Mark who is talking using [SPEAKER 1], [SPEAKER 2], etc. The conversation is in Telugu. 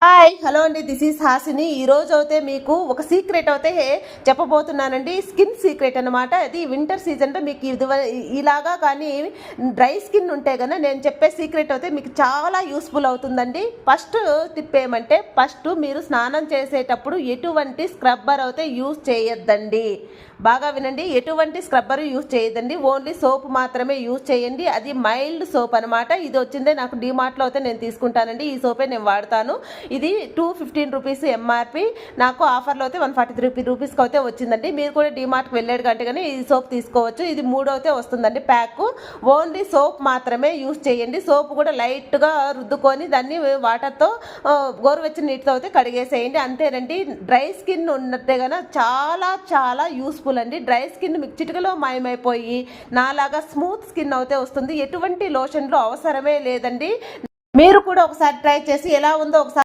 [SPEAKER 1] హాయ్ హలో అండి, దిస్ ఈస్ హాసిని. ఈరోజు అయితే మీకు ఒక సీక్రెట్ అయితే చెప్పబోతున్నానండి. స్కిన్ సీక్రెట్ అనమాట. అది వింటర్ సీజన్లో మీకు ఇలాగా కానీ డ్రై స్కిన్ ఉంటే కనుక నేను చెప్పే సీక్రెట్ అయితే మీకు చాలా యూస్ఫుల్ అవుతుందండి. ఫస్ట్ టిప్ ఏమంటే, ఫస్ట్ మీరు స్నానం చేసేటప్పుడు ఎటువంటి స్క్రబ్బర్ అయితే యూజ్ చేయొద్దండి. బాగా వినండి, ఎటువంటి స్క్రబ్బర్ యూజ్ చేయొద్దండి. ఓన్లీ సోప్ మాత్రమే యూజ్ చేయండి. అది మైల్డ్ సోప్ అనమాట. ఇది వచ్చిందే నాకు డిమార్ట్లో అయితే నేను తీసుకుంటానండి. ఈ సోపే నేను వాడతాను. ఇది 215 రూపీస్ ఎంఆర్పి. నాకు ఆఫర్లో అయితే 143 రూపీస్కి అయితే వచ్చిందండి. మీరు కూడా డిమార్ట్కి వెళ్ళాడు కంటే కానీ ఈ సోప్ తీసుకోవచ్చు. ఇది 3 అయితే వస్తుందండి ప్యాక్. ఓన్లీ సోప్ మాత్రమే యూజ్ చేయండి. సోప్ కూడా లైట్గా రుద్దుకొని దాన్ని వాటర్తో గోరువెచ్చని నీటితో అయితే కడిగేసేయండి. అంతేనండి. డ్రై స్కిన్ ఉన్నట్టే కనుక చాలా చాలా యూస్ఫుల్ అండి. డ్రై స్కిన్ మీకు చిటికలో మాయమైపోయి నాలాగా స్మూత్ స్కిన్ అయితే వస్తుంది. ఎటువంటి లోషన్లు అవసరమే లేదండి. మీరు కూడా ఒకసారి ట్రై చేసి ఎలా ఉందో ఒకసారి